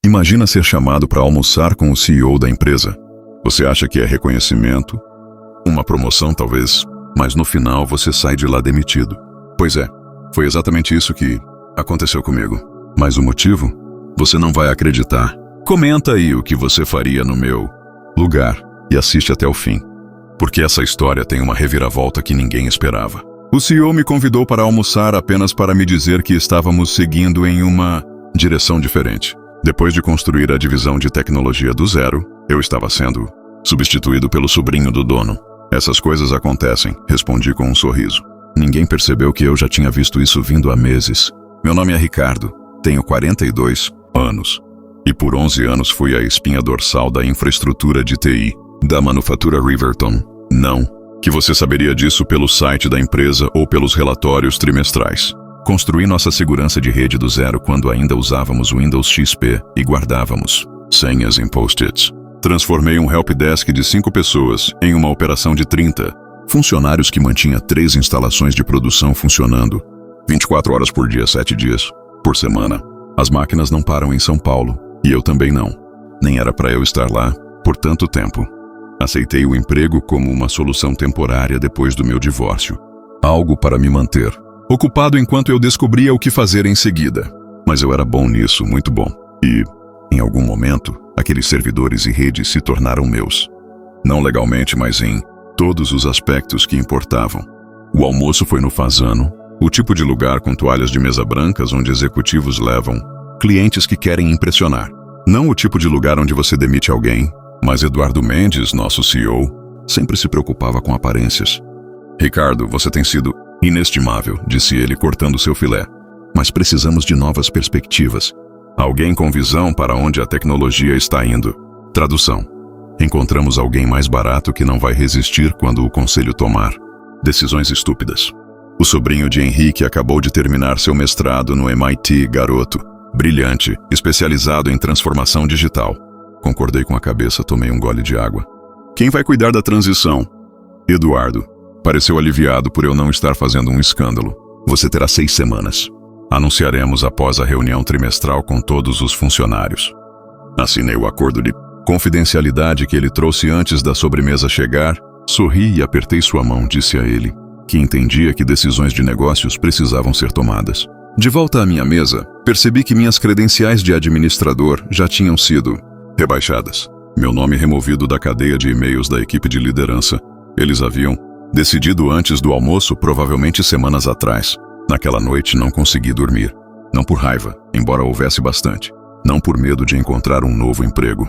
Imagina ser chamado para almoçar com o CEO da empresa. Você acha que é reconhecimento, uma promoção talvez, mas no final você sai de lá demitido. Pois é, foi exatamente isso que aconteceu comigo. Mas o motivo? Você não vai acreditar. Comenta aí o que você faria no meu lugar e assiste até o fim. Porque essa história tem uma reviravolta que ninguém esperava. O CEO me convidou para almoçar apenas para me dizer que estávamos seguindo em uma direção diferente. Depois de construir a divisão de tecnologia do zero, eu estava sendo substituído pelo sobrinho do dono. Essas coisas acontecem, respondi com um sorriso. Ninguém percebeu que eu já tinha visto isso vindo há meses. Meu nome é Ricardo, tenho 42 anos. E por 11 anos fui a espinha dorsal da infraestrutura de TI, da manufatura Riverton. Não que você saberia disso pelo site da empresa ou pelos relatórios trimestrais. Construí nossa segurança de rede do zero quando ainda usávamos o Windows XP e guardávamos senhas em post-its. Transformei um helpdesk de 5 pessoas em uma operação de 30. Funcionários que mantinha 3 instalações de produção funcionando 24 horas por dia, 7 dias por semana. As máquinas não param em São Paulo, e eu também não. Nem era para eu estar lá por tanto tempo. Aceitei o emprego como uma solução temporária depois do meu divórcio. Algo para me manter ocupado enquanto eu descobria o que fazer em seguida. Mas eu era bom nisso, muito bom. E, em algum momento, aqueles servidores e redes se tornaram meus. Não legalmente, mas em todos os aspectos que importavam. O almoço foi no Fazano, o tipo de lugar com toalhas de mesa brancas onde executivos levam clientes que querem impressionar. Não o tipo de lugar onde você demite alguém, mas Eduardo Mendes, nosso CEO, sempre se preocupava com aparências. Ricardo, você tem sido inestimável, disse ele cortando seu filé. Mas precisamos de novas perspectivas. Alguém com visão para onde a tecnologia está indo. Tradução. Encontramos alguém mais barato que não vai resistir quando o conselho tomar decisões estúpidas. O sobrinho de Henrique acabou de terminar seu mestrado no MIT, garoto. Brilhante, especializado em transformação digital. Concordei com a cabeça, tomei um gole de água. Quem vai cuidar da transição? Eduardo. Pareceu aliviado por eu não estar fazendo um escândalo. Você terá 6 semanas. Anunciaremos após a reunião trimestral com todos os funcionários. Assinei o acordo de confidencialidade que ele trouxe antes da sobremesa chegar. Sorri e apertei sua mão, disse a ele, que entendia que decisões de negócios precisavam ser tomadas. De volta à minha mesa, percebi que minhas credenciais de administrador já tinham sido rebaixadas. Meu nome removido da cadeia de e-mails da equipe de liderança. Eles haviam decidido antes do almoço, provavelmente semanas atrás. Naquela noite não consegui dormir. Não por raiva, embora houvesse bastante. Não por medo de encontrar um novo emprego.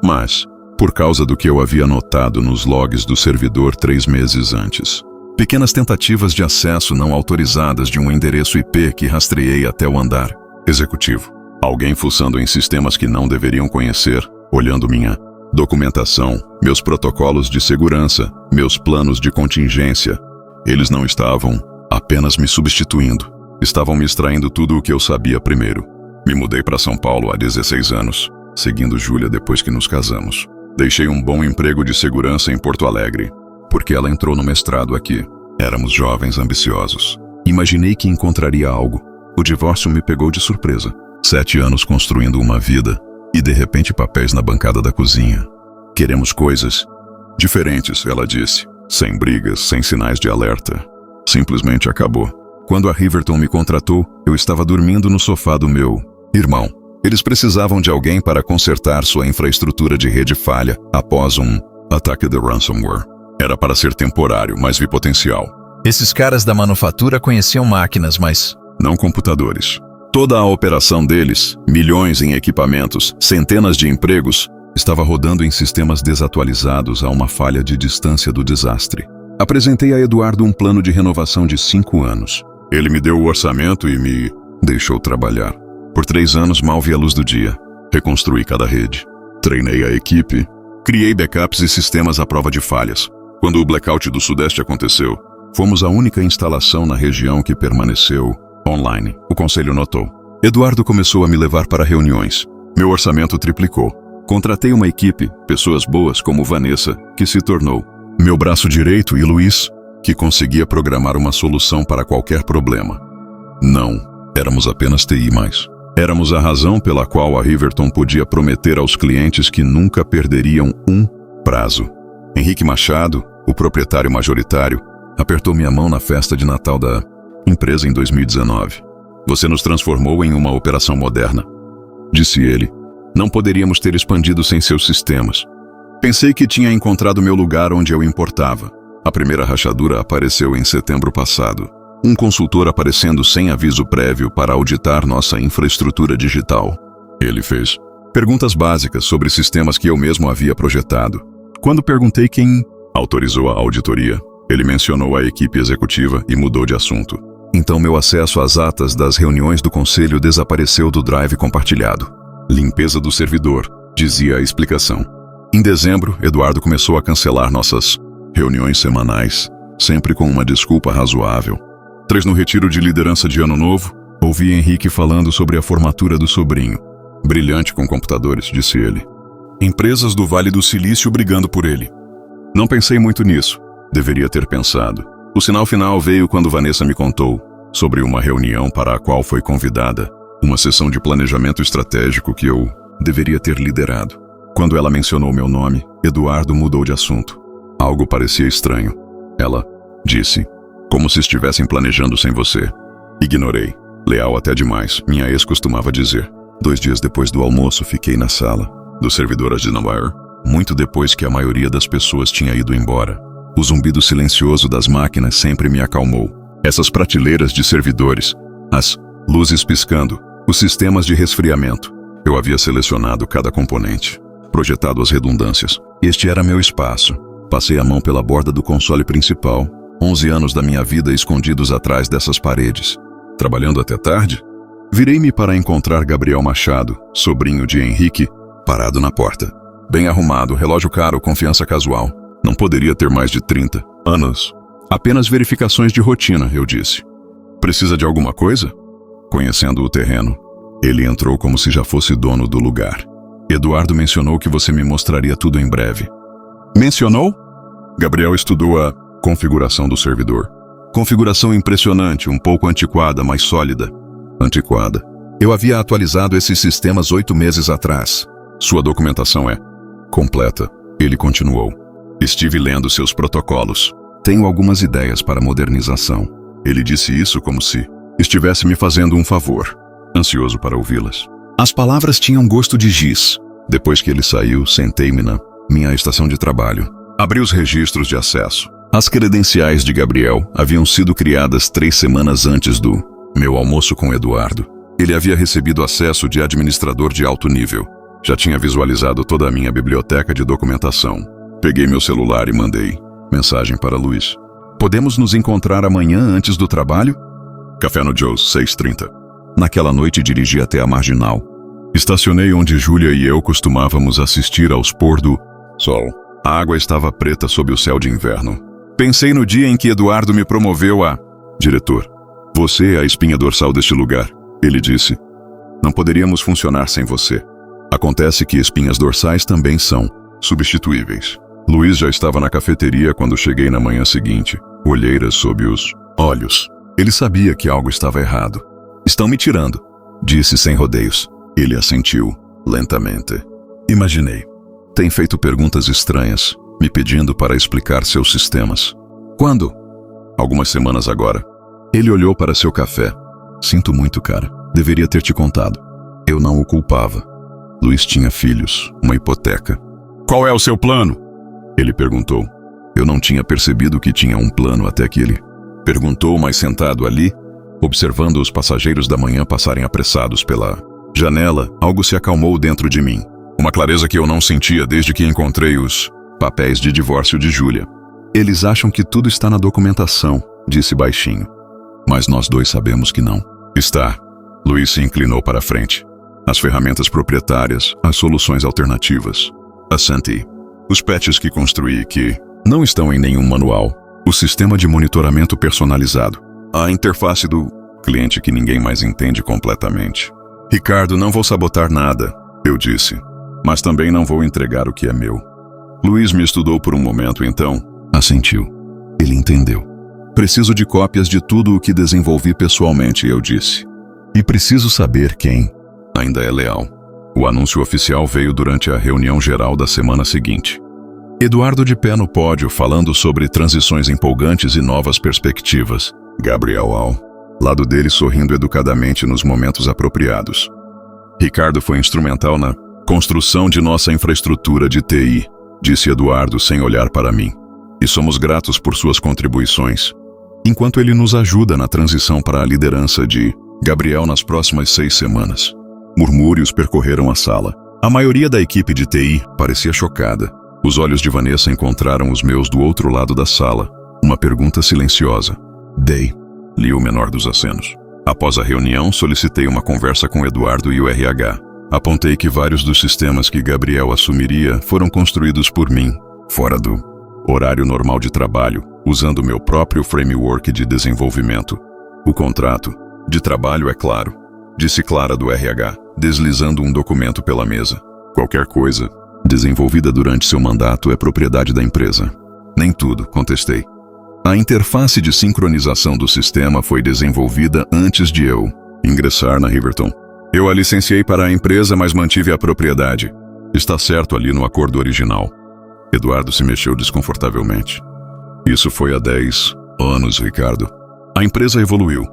Mas por causa do que eu havia notado nos logs do servidor 3 meses antes. Pequenas tentativas de acesso não autorizadas de um endereço IP que rastreei até o andar executivo. Alguém fuçando em sistemas que não deveriam conhecer, olhando minha documentação, meus protocolos de segurança, meus planos de contingência. Eles não estavam apenas me substituindo. Estavam me extraindo tudo o que eu sabia primeiro. Me mudei para São Paulo há 16 anos, seguindo Júlia depois que nos casamos. Deixei um bom emprego de segurança em Porto Alegre, porque ela entrou no mestrado aqui. Éramos jovens ambiciosos. Imaginei que encontraria algo. O divórcio me pegou de surpresa. 7 anos construindo uma vida, e de repente papéis na bancada da cozinha. Queremos coisas diferentes, ela disse. Sem brigas, sem sinais de alerta. Simplesmente acabou. Quando a Riverton me contratou, eu estava dormindo no sofá do meu irmão. Eles precisavam de alguém para consertar sua infraestrutura de rede falha após um ataque de ransomware. Era para ser temporário, mas vi potencial. Esses caras da manufatura conheciam máquinas, mas não computadores. Toda a operação deles, milhões em equipamentos, centenas de empregos, estava rodando em sistemas desatualizados a uma falha de distância do desastre. Apresentei a Eduardo um plano de renovação de 5 anos. Ele me deu o orçamento e me deixou trabalhar. Por 3 anos mal vi a luz do dia. Reconstruí cada rede. Treinei a equipe. Criei backups e sistemas à prova de falhas. Quando o blackout do Sudeste aconteceu, fomos a única instalação na região que permaneceu online. O conselho notou. Eduardo começou a me levar para reuniões. Meu orçamento triplicou. Contratei uma equipe, pessoas boas como Vanessa, que se tornou meu braço direito, e Luiz, que conseguia programar uma solução para qualquer problema. Não, éramos apenas TI mais Éramos a razão pela qual a Riverton podia prometer aos clientes que nunca perderiam um prazo. Henrique Machado, o proprietário majoritário, apertou minha mão na festa de Natal da empresa em 2019. Você nos transformou em uma operação moderna, disse ele. Não poderíamos ter expandido sem seus sistemas. Pensei que tinha encontrado meu lugar onde eu importava. A primeira rachadura apareceu em setembro passado. Um consultor aparecendo sem aviso prévio para auditar nossa infraestrutura digital. Ele fez perguntas básicas sobre sistemas que eu mesmo havia projetado. Quando perguntei quem autorizou a auditoria, ele mencionou a equipe executiva e mudou de assunto. Então meu acesso às atas das reuniões do conselho desapareceu do drive compartilhado. Limpeza do servidor, dizia a explicação. Em dezembro, Eduardo começou a cancelar nossas reuniões semanais, sempre com uma desculpa razoável. 3 no retiro de liderança de Ano Novo, ouvi Henrique falando sobre a formatura do sobrinho. Brilhante com computadores, disse ele. Empresas do Vale do Silício brigando por ele. Não pensei muito nisso. Deveria ter pensado. O sinal final veio quando Vanessa me contou sobre uma reunião para a qual foi convidada, uma sessão de planejamento estratégico que eu deveria ter liderado. Quando ela mencionou meu nome, Eduardo mudou de assunto. Algo parecia estranho. Ela disse, como se estivessem planejando sem você. Ignorei. Leal até demais, minha ex costumava dizer. 2 dias depois do almoço, fiquei na sala do servidor de Nowhere, muito depois que a maioria das pessoas tinha ido embora. O zumbido silencioso das máquinas sempre me acalmou. Essas prateleiras de servidores, as luzes piscando, os sistemas de resfriamento. Eu havia selecionado cada componente, projetado as redundâncias. Este era meu espaço. Passei a mão pela borda do console principal. 11 anos da minha vida escondidos atrás dessas paredes. Trabalhando até tarde? Virei-me para encontrar Gabriel Machado, sobrinho de Henrique, parado na porta. Bem arrumado, relógio caro, confiança casual. Não poderia ter mais de 30 anos. Apenas verificações de rotina, eu disse. Precisa de alguma coisa? Conhecendo o terreno, ele entrou como se já fosse dono do lugar. Eduardo mencionou que você me mostraria tudo em breve. Mencionou? Gabriel estudou a configuração do servidor. Configuração impressionante, um pouco antiquada, mas sólida. Antiquada. Eu havia atualizado esses sistemas 8 meses atrás. Sua documentação é completa. Ele continuou. Estive lendo seus protocolos. Tenho algumas ideias para modernização. Ele disse isso como se estivesse me fazendo um favor. Ansioso para ouvi-las. As palavras tinham gosto de giz. Depois que ele saiu, sentei-me na minha estação de trabalho. Abri os registros de acesso. As credenciais de Gabriel haviam sido criadas 3 semanas antes do meu almoço com Eduardo. Ele havia recebido acesso de administrador de alto nível. Já tinha visualizado toda a minha biblioteca de documentação. Peguei meu celular e mandei mensagem para Luiz. Podemos nos encontrar amanhã antes do trabalho? Café no Joe's, 6h30. Naquela noite dirigi até a Marginal. Estacionei onde Júlia e eu costumávamos assistir aos pôr do sol. A água estava preta sob o céu de inverno. Pensei no dia em que Eduardo me promoveu a diretor. Você é a espinha dorsal deste lugar, ele disse. Não poderíamos funcionar sem você. Acontece que espinhas dorsais também são substituíveis. Luiz já estava na cafeteria quando cheguei na manhã seguinte, olheiras sob os olhos. Ele sabia que algo estava errado. Estão me tirando, disse sem rodeios. Ele assentiu, lentamente. Imaginei. Tem feito perguntas estranhas, me pedindo para explicar seus sistemas. Quando? Algumas semanas agora. Ele olhou para seu café. Sinto muito, cara. Deveria ter te contado. Eu não o culpava. Luiz tinha filhos, uma hipoteca. Qual é o seu plano? Ele perguntou. Eu não tinha percebido que tinha um plano até que ele perguntou, mas sentado ali, observando os passageiros da manhã passarem apressados pela janela, algo se acalmou dentro de mim. Uma clareza que eu não sentia desde que encontrei os papéis de divórcio de Júlia. Eles acham que tudo está na documentação, disse baixinho. Mas nós dois sabemos que não. Está. Luiz se inclinou para a frente. As ferramentas proprietárias, as soluções alternativas. Assenti. Os patches que construí que não estão em nenhum manual. O sistema de monitoramento personalizado. A interface do cliente que ninguém mais entende completamente. Ricardo, não vou sabotar nada, eu disse. Mas também não vou entregar o que é meu. Luiz me estudou por um momento, então assentiu. Ele entendeu. Preciso de cópias de tudo o que desenvolvi pessoalmente, eu disse. E preciso saber quem ainda é leal. O anúncio oficial veio durante a reunião geral da semana seguinte. Eduardo de pé no pódio falando sobre transições empolgantes e novas perspectivas. Gabriel ao lado dele sorrindo educadamente nos momentos apropriados. Ricardo foi instrumental na construção de nossa infraestrutura de TI, disse Eduardo sem olhar para mim. E somos gratos por suas contribuições, enquanto ele nos ajuda na transição para a liderança de Gabriel nas próximas 6 semanas. Murmúrios percorreram a sala. A maioria da equipe de TI parecia chocada. Os olhos de Vanessa encontraram os meus do outro lado da sala. Uma pergunta silenciosa. Dei. Li o menor dos acenos. Após a reunião, solicitei uma conversa com Eduardo e o RH. Apontei que vários dos sistemas que Gabriel assumiria foram construídos por mim, fora do horário normal de trabalho, usando meu próprio framework de desenvolvimento. O contrato de trabalho é claro, disse Clara do RH, deslizando um documento pela mesa. Qualquer coisa desenvolvida durante seu mandato é propriedade da empresa. Nem tudo, contestei. A interface de sincronização do sistema foi desenvolvida antes de eu ingressar na Riverton. Eu a licenciei para a empresa, mas mantive a propriedade. Está certo ali no acordo original. Eduardo se mexeu desconfortavelmente. Isso foi há 10 anos, Ricardo. A empresa evoluiu,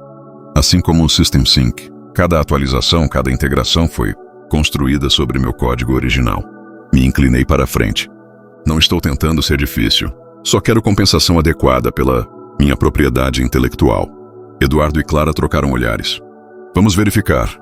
assim como o System Sync. Cada atualização, cada integração foi construída sobre meu código original. Me inclinei para a frente. Não estou tentando ser difícil. Só quero compensação adequada pela minha propriedade intelectual. Eduardo e Clara trocaram olhares. Vamos verificar,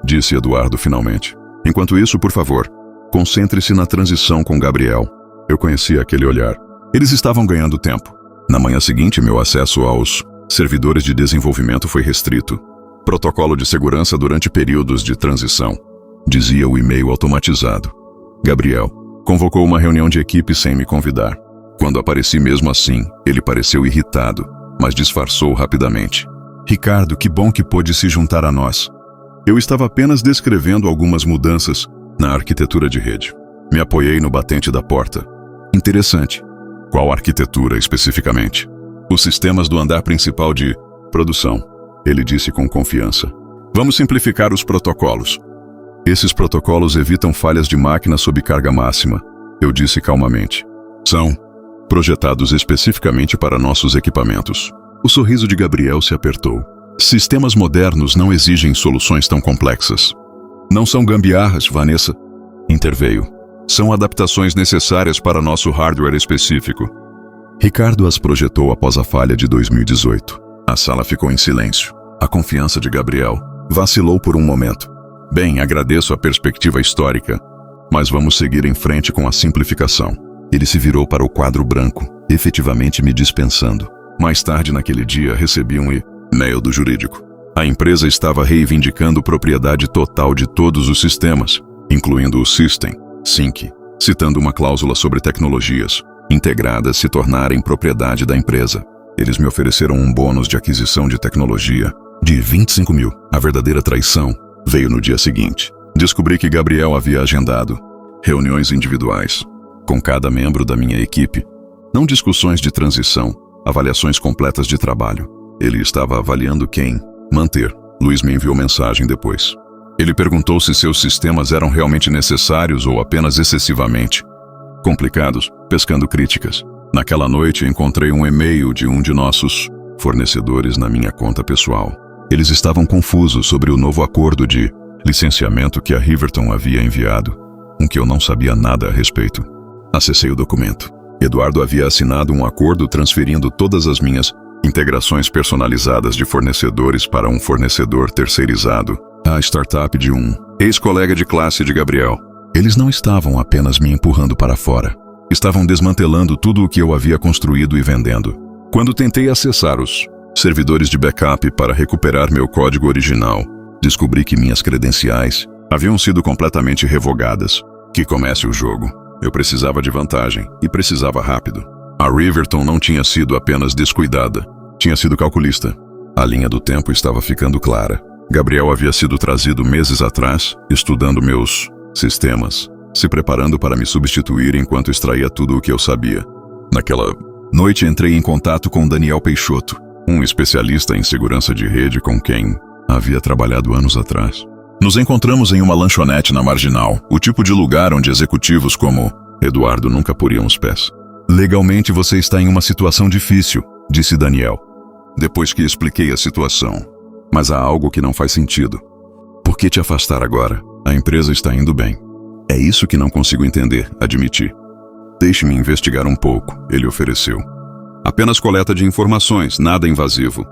disse Eduardo finalmente. Enquanto isso, por favor, concentre-se na transição com Gabriel. Eu conhecia aquele olhar. Eles estavam ganhando tempo. Na manhã seguinte, meu acesso aos servidores de desenvolvimento foi restrito. Protocolo de segurança durante períodos de transição, dizia o e-mail automatizado. Gabriel convocou uma reunião de equipe sem me convidar. Quando apareci mesmo assim, ele pareceu irritado, mas disfarçou rapidamente. Ricardo, que bom que pôde se juntar a nós. Eu estava apenas descrevendo algumas mudanças na arquitetura de rede. Me apoiei no batente da porta. Interessante. Qual arquitetura especificamente? Os sistemas do andar principal de produção, ele disse com confiança. Vamos simplificar os protocolos. Esses protocolos evitam falhas de máquina sob carga máxima, eu disse calmamente. São projetados especificamente para nossos equipamentos. O sorriso de Gabriel se apertou. Sistemas modernos não exigem soluções tão complexas. Não são gambiarras, Vanessa, interveio. São adaptações necessárias para nosso hardware específico. Ricardo as projetou após a falha de 2018. A sala ficou em silêncio. A confiança de Gabriel vacilou por um momento. Bem, agradeço a perspectiva histórica, mas vamos seguir em frente com a simplificação. Ele se virou para o quadro branco, efetivamente me dispensando. Mais tarde naquele dia, recebi um e-mail do jurídico. A empresa estava reivindicando propriedade total de todos os sistemas, incluindo o System Sync, citando uma cláusula sobre tecnologias integradas se tornarem propriedade da empresa. Eles me ofereceram um bônus de aquisição de tecnologia de 25 mil. A verdadeira traição veio no dia seguinte. Descobri que Gabriel havia agendado reuniões individuais com cada membro da minha equipe. Não discussões de transição, avaliações completas de trabalho. Ele estava avaliando quem manter. Luiz me enviou mensagem depois. Ele perguntou se seus sistemas eram realmente necessários ou apenas excessivamente complicados, pescando críticas. Naquela noite encontrei um e-mail de um de nossos fornecedores na minha conta pessoal. Eles estavam confusos sobre o novo acordo de licenciamento que a Riverton havia enviado, com que eu não sabia nada a respeito. Acessei o documento. Eduardo havia assinado um acordo transferindo todas as minhas integrações personalizadas de fornecedores para um fornecedor terceirizado, a startup de um ex-colega de classe de Gabriel. Eles não estavam apenas me empurrando para fora. Estavam desmantelando tudo o que eu havia construído e vendendo. Quando tentei acessar os servidores de backup para recuperar meu código original, descobri que minhas credenciais haviam sido completamente revogadas. Que comece o jogo. Eu precisava de vantagem, e precisava rápido. A Riverton não tinha sido apenas descuidada, tinha sido calculista. A linha do tempo estava ficando clara. Gabriel havia sido trazido meses atrás, estudando meus sistemas, se preparando para me substituir enquanto extraía tudo o que eu sabia. Naquela noite entrei em contato com Daniel Peixoto, um especialista em segurança de rede com quem havia trabalhado anos atrás. Nos encontramos em uma lanchonete na Marginal, o tipo de lugar onde executivos como Eduardo nunca poriam os pés. Legalmente você está em uma situação difícil, disse Daniel, depois que expliquei a situação. Mas há algo que não faz sentido. Por que te afastar agora? A empresa está indo bem. É isso que não consigo entender, admiti. Deixe-me investigar um pouco, ele ofereceu. Apenas coleta de informações, nada invasivo.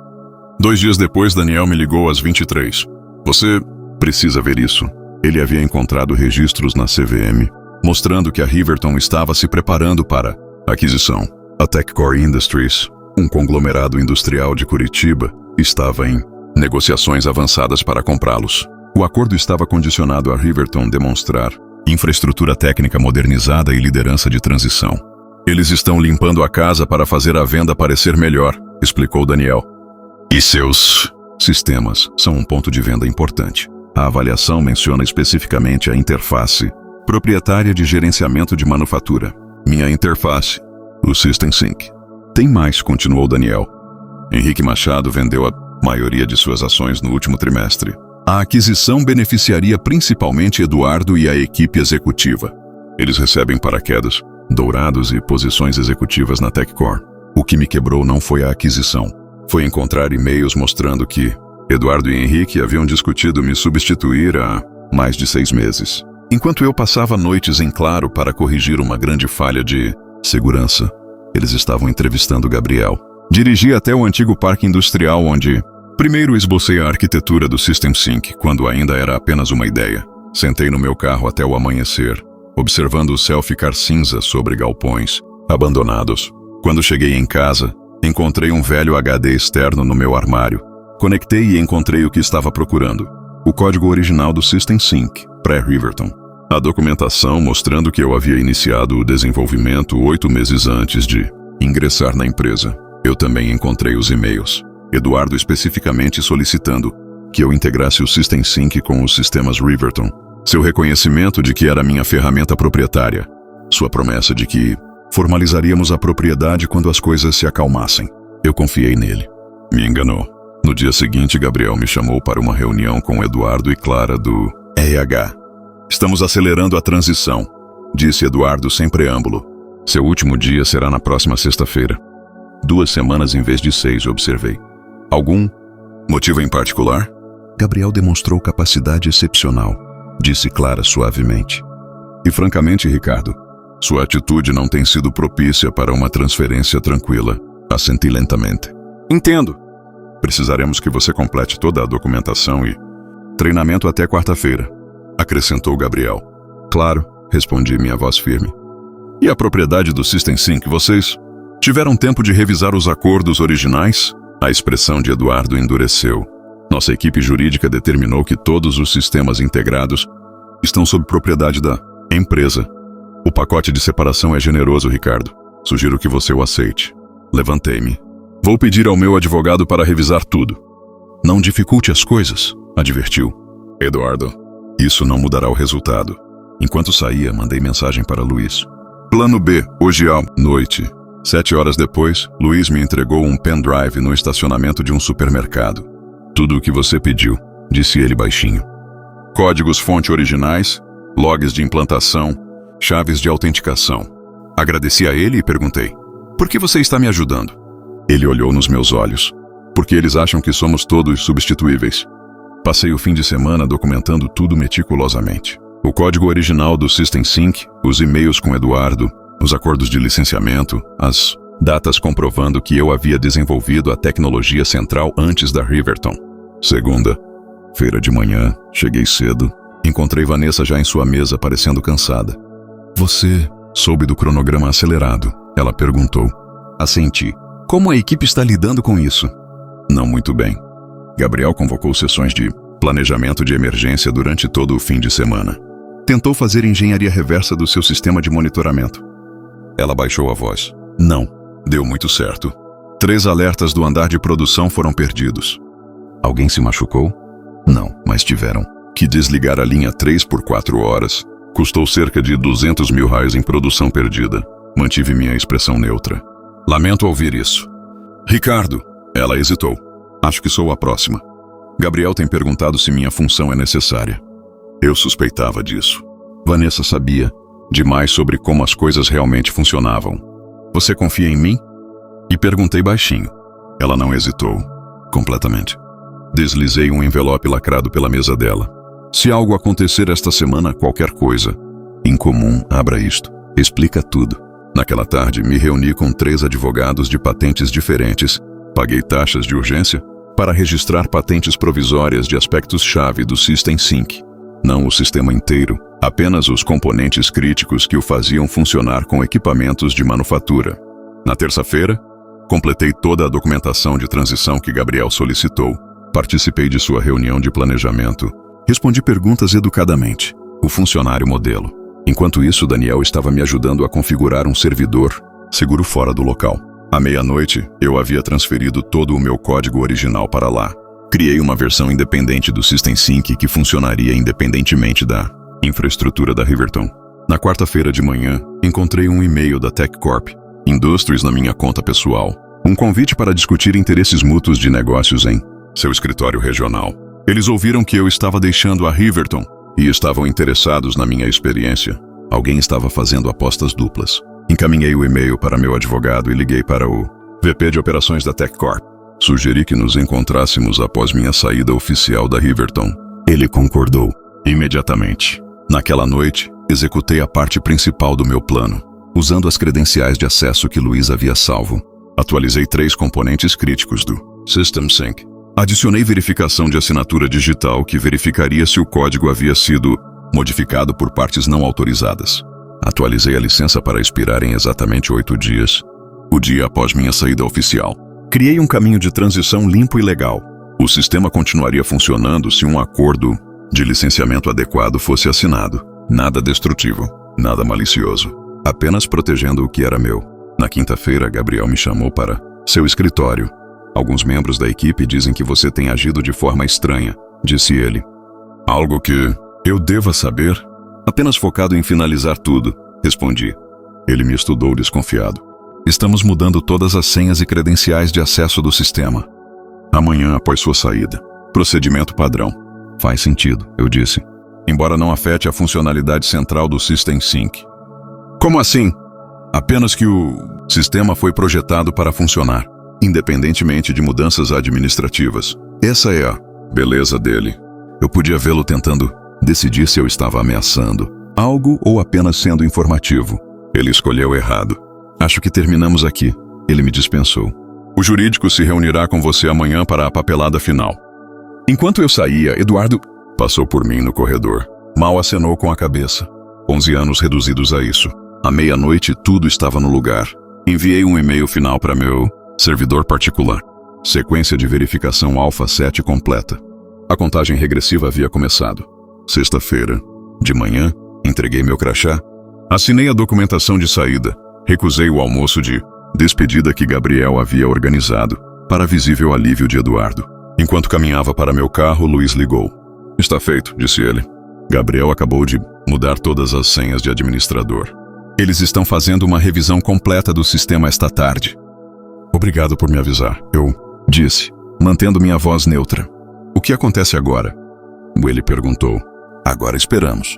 2 dias depois, Daniel me ligou às 23. Você precisa ver isso. Ele havia encontrado registros na CVM, mostrando que a Riverton estava se preparando para aquisição. A TechCore Industries, um conglomerado industrial de Curitiba, estava em negociações avançadas para comprá-los. O acordo estava condicionado a Riverton demonstrar infraestrutura técnica modernizada e liderança de transição. Eles estão limpando a casa para fazer a venda parecer melhor, explicou Daniel. E seus sistemas são um ponto de venda importante. A avaliação menciona especificamente a interface proprietária de gerenciamento de manufatura. Minha interface, o System Sync. Tem mais, continuou Daniel. Henrique Machado vendeu a maioria de suas ações no último trimestre. A aquisição beneficiaria principalmente Eduardo e a equipe executiva. Eles recebem paraquedas, dourados e posições executivas na TechCore. O que me quebrou não foi a aquisição. Foi encontrar e-mails mostrando que Eduardo e Henrique haviam discutido me substituir há mais de 6 meses. Enquanto eu passava noites em claro para corrigir uma grande falha de segurança, eles estavam entrevistando Gabriel. Dirigi até o antigo parque industrial onde primeiro esbocei a arquitetura do System Sync, quando ainda era apenas uma ideia. Sentei no meu carro até o amanhecer, observando o céu ficar cinza sobre galpões abandonados. Quando cheguei em casa, encontrei um velho HD externo no meu armário. Conectei e encontrei o que estava procurando. O código original do System Sync, pré-Riverton. A documentação mostrando que eu havia iniciado o desenvolvimento 8 meses antes de ingressar na empresa. Eu também encontrei os e-mails. Eduardo especificamente solicitando que eu integrasse o System Sync com os sistemas Riverton. Seu reconhecimento de que era minha ferramenta proprietária. Sua promessa de que formalizaríamos a propriedade quando as coisas se acalmassem. Eu confiei nele. Me enganou. No dia seguinte, Gabriel me chamou para uma reunião com Eduardo e Clara do RH. Estamos acelerando a transição, disse Eduardo sem preâmbulo. Seu último dia será na próxima sexta-feira. 2 semanas em vez de 6, observei. Algum motivo em particular? Gabriel demonstrou capacidade excepcional, disse Clara suavemente. E francamente, Ricardo, sua atitude não tem sido propícia para uma transferência tranquila. Assenti lentamente. Entendo. Precisaremos que você complete toda a documentação e treinamento até quarta-feira, acrescentou Gabriel. Claro, respondi, minha voz firme. E a propriedade do System Sync, vocês tiveram tempo de revisar os acordos originais? A expressão de Eduardo endureceu. Nossa equipe jurídica determinou que todos os sistemas integrados estão sob propriedade da empresa. O pacote de separação é generoso, Ricardo. Sugiro que você o aceite. Levantei-me. Vou pedir ao meu advogado para revisar tudo. Não dificulte as coisas, advertiu. Eduardo, isso não mudará o resultado. Enquanto saía, mandei mensagem para Luiz. Plano B, hoje à noite. 7 horas depois, Luiz me entregou um pendrive no estacionamento de um supermercado. Tudo o que você pediu, disse ele baixinho. Códigos-fonte originais, logs de implantação, chaves de autenticação. Agradeci a ele e perguntei, por que você está me ajudando? Ele olhou nos meus olhos. Porque eles acham que somos todos substituíveis. Passei o fim de semana documentando tudo meticulosamente. O código original do System Sync, os e-mails com Eduardo, os acordos de licenciamento, as datas comprovando que eu havia desenvolvido a tecnologia central antes da Riverton. Segunda-feira de manhã, cheguei cedo. Encontrei Vanessa já em sua mesa, parecendo cansada. Você soube do cronograma acelerado? Ela perguntou. Assenti. Como a equipe está lidando com isso? Não muito bem. Gabriel convocou sessões de planejamento de emergência durante todo o fim de semana. Tentou fazer engenharia reversa do seu sistema de monitoramento. Ela baixou a voz. Não, deu muito certo. 3 alertas do andar de produção foram perdidos. Alguém se machucou? Não, mas tiveram que desligar a linha 3 por 4 horas. Custou cerca de 200 mil reais em produção perdida. Mantive minha expressão neutra. Lamento ouvir isso. Ricardo, ela hesitou. Acho que sou a próxima. Gabriel tem perguntado se minha função é necessária. Eu suspeitava disso. Vanessa sabia demais sobre como as coisas realmente funcionavam. Você confia em mim? E perguntei baixinho. Ela não hesitou. Completamente. Deslizei um envelope lacrado pela mesa dela. Se algo acontecer esta semana, qualquer coisa incomum, abra isto. Explica tudo. Naquela tarde, me reuni com 3 advogados de patentes diferentes. Paguei taxas de urgência para registrar patentes provisórias de aspectos-chave do System Sync. Não o sistema inteiro, apenas os componentes críticos que o faziam funcionar com equipamentos de manufatura. Na terça-feira, completei toda a documentação de transição que Gabriel solicitou. Participei de sua reunião de planejamento. Respondi perguntas educadamente. O funcionário modelo. Enquanto isso, Daniel estava me ajudando a configurar um servidor seguro fora do local. À meia-noite, eu havia transferido todo o meu código original para lá. Criei uma versão independente do System Sync que funcionaria independentemente da infraestrutura da Riverton. Na quarta-feira de manhã, encontrei um e-mail da TechCorp Industries na minha conta pessoal. Um convite para discutir interesses mútuos de negócios em seu escritório regional. Eles ouviram que eu estava deixando a Riverton e estavam interessados na minha experiência. Alguém estava fazendo apostas duplas. Encaminhei o e-mail para meu advogado e liguei para o VP de operações da TechCorp. Sugeri que nos encontrássemos após minha saída oficial da Riverton. Ele concordou imediatamente. Naquela noite, executei a parte principal do meu plano, usando as credenciais de acesso que Luiz havia salvo. Atualizei 3 componentes críticos do System Sync. Adicionei verificação de assinatura digital que verificaria se o código havia sido modificado por partes não autorizadas. Atualizei a licença para expirar em exatamente 8 dias, o dia após minha saída oficial. Criei um caminho de transição limpo e legal. O sistema continuaria funcionando se um acordo de licenciamento adequado fosse assinado. Nada destrutivo, nada malicioso, apenas protegendo o que era meu. Na quinta-feira, Gabriel me chamou para seu escritório. Alguns membros da equipe dizem que você tem agido de forma estranha, disse ele. Algo que eu deva saber? Apenas focado em finalizar tudo, respondi. Ele me estudou desconfiado. Estamos mudando todas as senhas e credenciais de acesso do sistema. Amanhã após sua saída. Procedimento padrão. Faz sentido, eu disse. Embora não afete a funcionalidade central do System Sync. Como assim? Apenas que o sistema foi projetado para funcionar, independentemente de mudanças administrativas. Essa é a beleza dele. Eu podia vê-lo tentando decidir se eu estava ameaçando algo ou apenas sendo informativo. Ele escolheu errado. Acho que terminamos aqui. Ele me dispensou. O jurídico se reunirá com você amanhã para a papelada final. Enquanto eu saía, Eduardo passou por mim no corredor. Mal acenou com a cabeça. 11 anos reduzidos a isso. À meia-noite, tudo estava no lugar. Enviei um e-mail final para meu servidor particular. Sequência de verificação Alpha 7 completa. A contagem regressiva havia começado. Sexta-feira, de manhã, entreguei meu crachá. Assinei a documentação de saída. Recusei o almoço de despedida que Gabriel havia organizado, para visível alívio de Eduardo. Enquanto caminhava para meu carro, Luiz ligou. Está feito, disse ele. Gabriel acabou de mudar todas as senhas de administrador. Eles estão fazendo uma revisão completa do sistema esta tarde. Obrigado por me avisar, eu disse, mantendo minha voz neutra. O que acontece agora? Ele perguntou. Agora esperamos.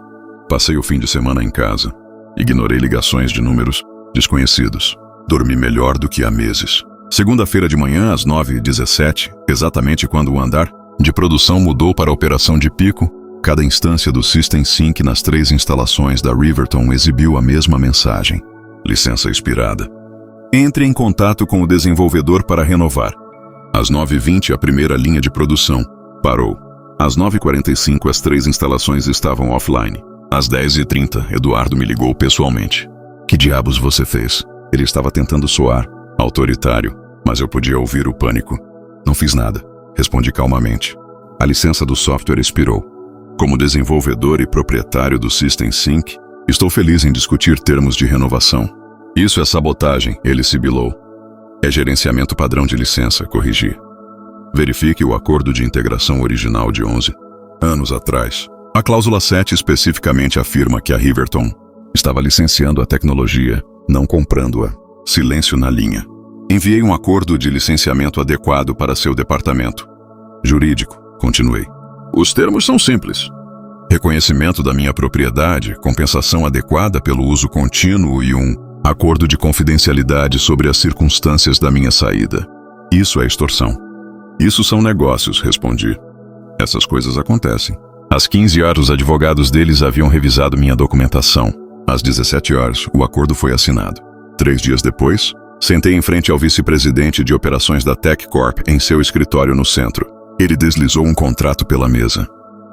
Passei o fim de semana em casa. Ignorei ligações de números desconhecidos. Dormi melhor do que há meses. Segunda-feira de manhã, às 9h17, exatamente quando o andar de produção mudou para a operação de pico, cada instância do System Sync nas 3 instalações da Riverton exibiu a mesma mensagem. Licença expirada. Entre em contato com o desenvolvedor para renovar. Às 9h20, a primeira linha de produção parou. Às 9h45, as 3 instalações estavam offline. Às 10h30, Eduardo me ligou pessoalmente. Que diabos você fez? Ele estava tentando soar autoritário, mas eu podia ouvir o pânico. Não fiz nada, respondi calmamente. A licença do software expirou. Como desenvolvedor e proprietário do System Sync, estou feliz em discutir termos de renovação. Isso é sabotagem, ele sibilou. É gerenciamento padrão de licença, corrigi. Verifique o acordo de integração original de 11 anos atrás. A cláusula 7 especificamente afirma que a Riverton estava licenciando a tecnologia, não comprando-a. Silêncio na linha. Enviei um acordo de licenciamento adequado para seu departamento jurídico. Continuei. Os termos são simples. Reconhecimento da minha propriedade, compensação adequada pelo uso contínuo e um acordo de confidencialidade sobre as circunstâncias da minha saída. Isso é extorsão. Isso são negócios, respondi. Essas coisas acontecem. Às 15 horas, os advogados deles haviam revisado minha documentação. Às 17 horas, o acordo foi assinado. 3 dias depois, sentei em frente ao vice-presidente de operações da Tech Corp em seu escritório no centro. Ele deslizou um contrato pela mesa.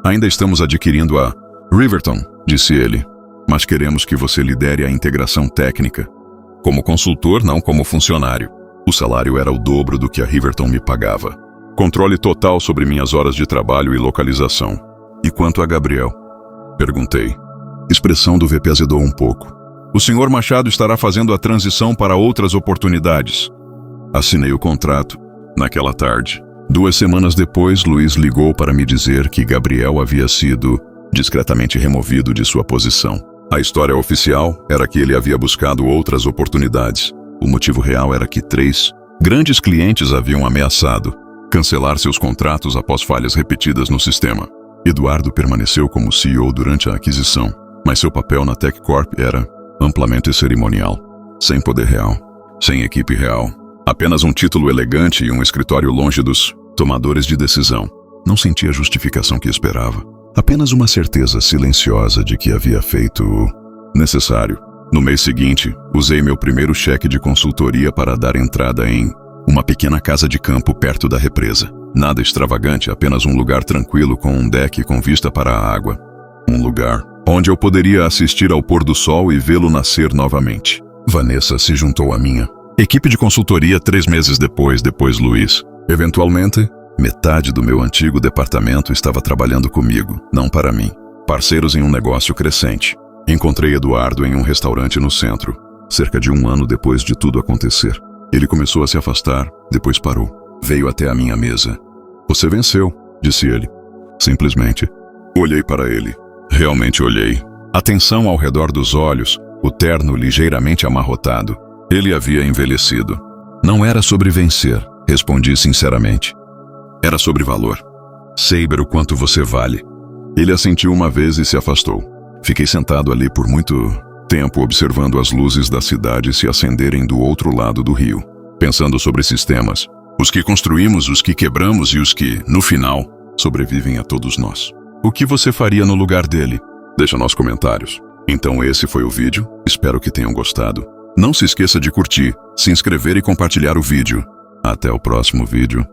Ainda estamos adquirindo a Riverton, disse ele, mas queremos que você lidere a integração técnica. Como consultor, não como funcionário. O salário era o dobro do que a Riverton me pagava. Controle total sobre minhas horas de trabalho e localização. E quanto a Gabriel? Perguntei. Expressão do VP azedou um pouco. O Sr. Machado estará fazendo a transição para outras oportunidades. Assinei o contrato. Naquela tarde. 2 semanas depois, Luiz ligou para me dizer que Gabriel havia sido discretamente removido de sua posição. A história oficial era que ele havia buscado outras oportunidades. O motivo real era que 3 grandes clientes haviam ameaçado cancelar seus contratos após falhas repetidas no sistema. Eduardo permaneceu como CEO durante a aquisição, mas seu papel na Tech Corp era amplamente cerimonial, sem poder real, sem equipe real, apenas um título elegante e um escritório longe dos tomadores de decisão. Não sentia a justificação que esperava, apenas uma certeza silenciosa de que havia feito o necessário. No mês seguinte, usei meu primeiro cheque de consultoria para dar entrada em uma pequena casa de campo perto da represa. Nada extravagante, apenas um lugar tranquilo com um deck com vista para a água. Um lugar onde eu poderia assistir ao pôr do sol e vê-lo nascer novamente. Vanessa se juntou à minha equipe de consultoria 3 meses depois Luiz. Eventualmente, metade do meu antigo departamento estava trabalhando comigo, não para mim. Parceiros em um negócio crescente. Encontrei Eduardo em um restaurante no centro, cerca de 1 ano depois de tudo acontecer. Ele começou a se afastar, depois parou. Veio até a minha mesa. Você venceu, disse ele. Simplesmente. Olhei para ele. Realmente olhei. A tensão ao redor dos olhos, o terno ligeiramente amarrotado. Ele havia envelhecido. Não era sobre vencer, respondi sinceramente. Era sobre valor. Saber o quanto você vale. Ele assentiu uma vez e se afastou. Fiquei sentado ali por muito tempo observando as luzes da cidade se acenderem do outro lado do rio, pensando sobre sistemas, os que construímos, os que quebramos e os que, no final, sobrevivem a todos nós. O que você faria no lugar dele? Deixa nos comentários. Então esse foi o vídeo, espero que tenham gostado. Não se esqueça de curtir, se inscrever e compartilhar o vídeo. Até o próximo vídeo.